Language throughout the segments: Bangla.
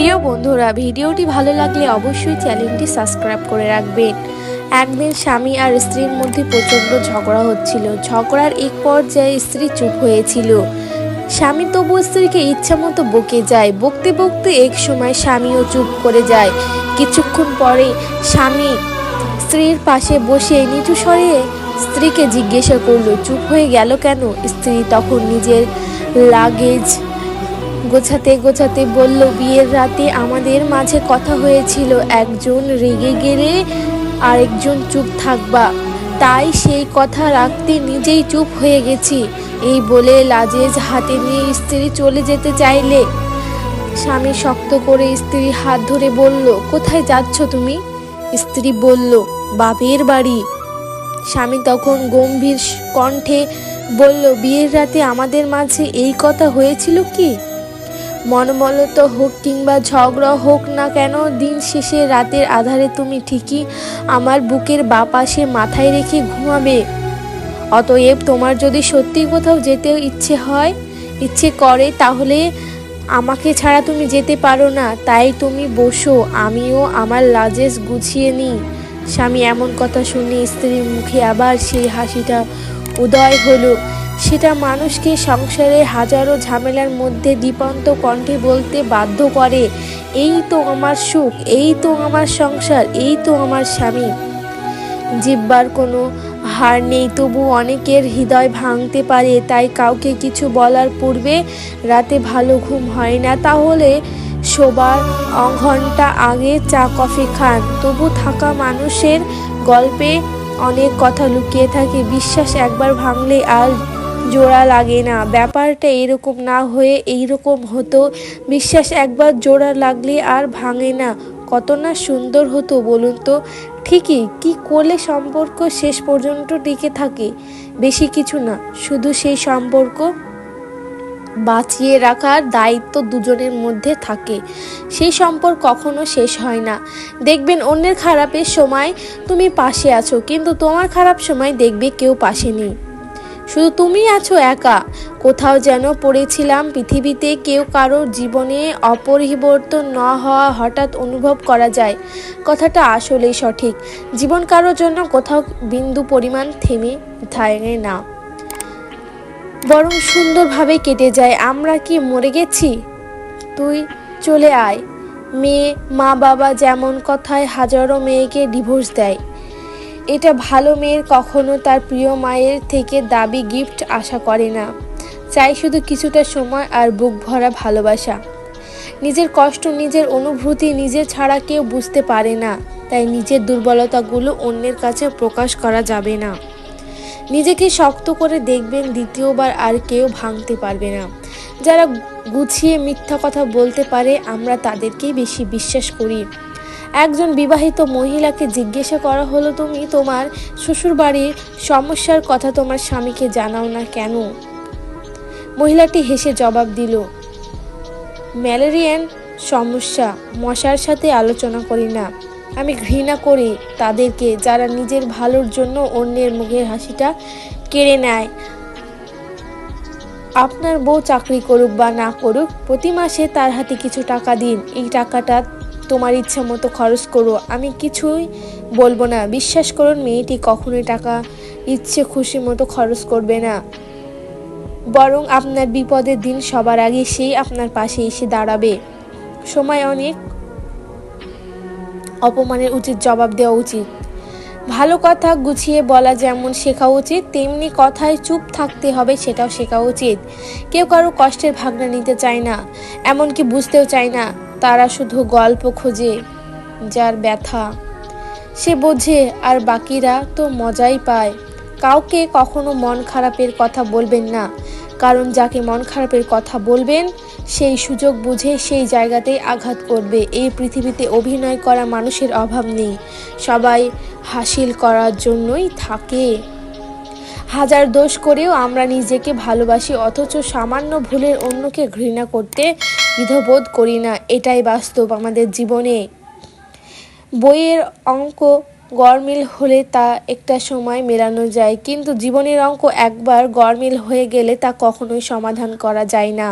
প্রিয় বন্ধুরা, ভিডিওটি ভালো লাগলে অবশ্যই চ্যানেলটি সাবস্ক্রাইব করে রাখবেন। একদিন স্বামী আর স্ত্রীর মধ্যে প্রচণ্ড ঝগড়া হচ্ছিল। ঝগড়ার এক পর্যায়ে স্ত্রী চুপ হয়েছিল। স্বামী তবু স্ত্রীকে ইচ্ছা মতো বকে যায়। বকতে বকতে এক সময় স্বামীও চুপ করে যায়। কিছুক্ষণ পরে স্বামী স্ত্রীর পাশে বসে নিচু স্বরে স্ত্রীকে জিজ্ঞাসা করলো, চুপ হয়ে গেল কেন? স্ত্রী তখন নিজের লাগেজ গোছাতে গোছাতে বলল, বিয়ের রাতে আমাদের মাঝে কথা হয়েছিল, একজন রেগে গেলে আরেকজন চুপ থাকবা, তাই সেই কথা রাখতে নিজেই চুপ হয়ে গেছি। এই বলে লাগেজ হাতে নিয়ে স্ত্রী চলে যেতে চাইলে স্বামী শক্ত করে স্ত্রীর হাত ধরে বলল, কোথায় যাচ্ছ তুমি? স্ত্রী বলল, বাপের বাড়ি। স্বামী তখন গম্ভীর কণ্ঠে বলল, বিয়ের রাতে আমাদের মাঝে এই কথা হয়েছিল কি? মনমলত হোক কিংবা ঝগড়া হোক না কেন, দিন শেষে রাতের আধারে তুমি ঠিকই আমার বুকের বাঁ পাশে মাথায় রেখে ঘুমাবে। অতএব তোমার যদি সত্যি কোথাও যেতে ইচ্ছে করে, তাহলে আমাকে ছাড়া তুমি যেতে পারো না। তাই তুমি বসো, আমিও আমার লাগেজ গুছিয়ে নিই। স্বামী এমন কথা শুনে স্ত্রীর মুখে আবার সেই হাসিটা উদয় হলো। সেটা মানুষকে সংসারের হাজারো ঝামেলার মধ্যে দীপন্ত কণ্ঠে বলতে বাধ্য করে, এই তো আমার সুখ, এই তো আমার সংসার, এই তো আমার স্বামী। জিহ্বার কোনো হার নেই, তবু অনেকের হৃদয় ভাঙতে পারে। তাই কাউকে কিছু বলার পূর্বে রাতে ভালো ঘুম হয় না, তাহলে শোবার ঘন্টা আগে চা কফি খান। তবু থাকা মানুষের গল্পে অনেক কথা লুকিয়ে থাকে। বিশ্বাস একবার ভাঙলে আর জোড়া লাগে না। ব্যাপারটা এরকম না হয়ে এইরকম হতো, বিশ্বাস একবার জোড়া লাগলে আর ভাঙে না। কত না সুন্দর হতো বলুন তো? ঠিকই, কি করলে সম্পর্ক শেষ পর্যন্ত টিকে থাকে? বেশি কিছু না, শুধু সেই সম্পর্ক বাঁচিয়ে রাখার দায়িত্ব দুজনের মধ্যে থাকে। সেই সম্পর্ক কখনো শেষ হয় না। দেখবেন অন্যের খারাপের সময় তুমি পাশে আছো, কিন্তু তোমার খারাপ সময় দেখবে কেউ পাশে নেই, শুধু তুমি আছো একা। কোথাও যেন পড়েছিলাম, পৃথিবীতে কেউ কারোর জীবনে অপরিবর্তন না হওয়া হঠাৎ অনুভব করা যায়। কথাটা আসলেই সঠিক। জীবন কারোর জন্য কোথাও বিন্দু পরিমাণ থেমে থাকে না, বরং সুন্দরভাবে কেটে যায়। আমরা কি মরে গেছি? তুই চলে আয়। মেয়ে, মা বাবা যেমন কথায় হাজারো মেয়েকে ডিভোর্স দেয়, এটা ভালো মেয়ের কখনো তার প্রিয় মায়ের থেকে দাবি গিফট আশা করে না, চাই শুধু কিছুটা সময় আর বুক ভরা ভালোবাসা। নিজের কষ্ট, নিজের অনুভূতি নিজে ছাড়া কেউ বুঝতে পারে না, তাই নিজের দুর্বলতাগুলো অন্যের কাছে প্রকাশ করা যাবে না। নিজেকে শক্ত করে দেখবেন, দ্বিতীয়বার আর কেউ ভাঙতে পারবে না। যারা গুছিয়ে মিথ্যা কথা বলতে পারে, আমরা তাদেরকেই বেশি বিশ্বাস করি। একজন বিবাহিত মহিলাকে জিজ্ঞাসা করা হলো, তুমি তোমার শ্বশুরবাড়ির সমস্যার কথা তোমার স্বামীকে জানাও না কেন? মহিলাটি হেসে জবাব দিল, ম্যালেরিয়ান সমস্যা, মশার সাথে আলোচনা করি না। আমি ঘৃণা করি তাদেরকে যারা নিজের ভালোর জন্য অন্যের মুখের হাসিটা কেড়ে নেয়। আপনার বউ চাকরি করুক বা না করুক, প্রতি মাসে তার হাতে কিছু টাকা দিন। এই টাকাটা তোমার ইচ্ছা মতো খরচ করো, আমি কিছুই বলবো না। বিশ্বাস করুন, মেয়েটি কখনোই টাকা ইচ্ছে খুশি মতো খরচ করবে না, বরং আপনার বিপদের দিন সবার আগে সেই আপনার পাশে এসে দাঁড়াবে। সময় অনেক অপমানের উচিত জবাব দেওয়া উচিত। ভালো কথা গুছিয়ে বলা যেমন শেখা উচিত, তেমনি কথায় চুপ থাকতে হবে সেটাও শেখা উচিত। কেউ কারো কষ্টের ভাগনা নিতে চায় না, এমনকি বুঝতেও চায় না। তারা শুধু গল্প খোঁজে, যার ব্যথা সে বোঝে, আর বাকিরা তো মজাই পায়। কাউকে কখনো মন খারাপের কথা বলবেন না, কারণ যাকে মন খারাপের কথা বলবেন সেই সুযোগ বুঝে সেই জায়গাতেই আঘাত করবে। এই পৃথিবীতে অভিনয় করা মানুষের অভাব নেই, সবাই হাসিল করার জন্যই থাকে। হাজার দোষ করেও আমরা নিজেকে ভালোবাসি, অথচ সামান্য ভুলের অন্যকে ঘৃণা করতে দ্বিধাবোধ করি না। এটাই বাস্তব আমাদের জীবনে। বইয়ের অঙ্ক গড়মিল হলে তা একটা সময় মেলানো যায়, কিন্তু জীবনের অঙ্ক একবার গড়মিল হয়ে গেলে তা কখনোই সমাধান করা যায় না।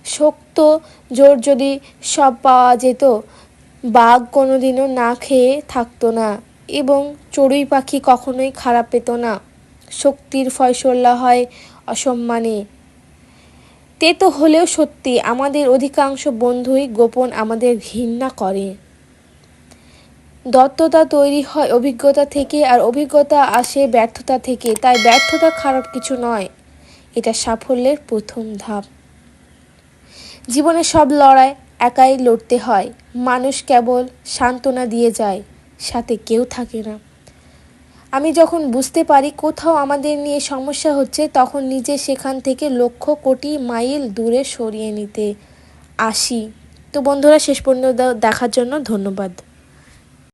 শক্ত জোর যদি সব পাওয়া যেত, বাঘ কোনোদিনও না খেয়ে থাকতো না এবং চড়ুই পাখি কখনোই খারাপ পেত না। শক্তির ফয়সলা হয় অসম্মানে। তেতো হলেও সত্যি, আমাদের অধিকাংশ বন্ধুই গোপন আমাদের ঘৃণা করে। দত্ততা তৈরি হয় অভিজ্ঞতা থেকে, আর অভিজ্ঞতা আসে ব্যর্থতা থেকে। তাই ব্যর্থতা খারাপ কিছু নয়, এটা সাফল্যের প্রথম ধাপ। জীবনে সব লড়াই একাই লড়তে হয়। মানুষ কেবল সান্ত্বনা দিয়ে যায়, সাথে কেউ থাকে না। আমি যখন বুঝতে পারি কোথাও আমাদের নিয়ে সমস্যা হচ্ছে, তখন নিজে সেখান থেকে লক্ষ কোটি মাইল দূরে সরিয়ে নিতে আসি। তো বন্ধুরা, শেষ পর্যন্ত দেখার জন্য ধন্যবাদ।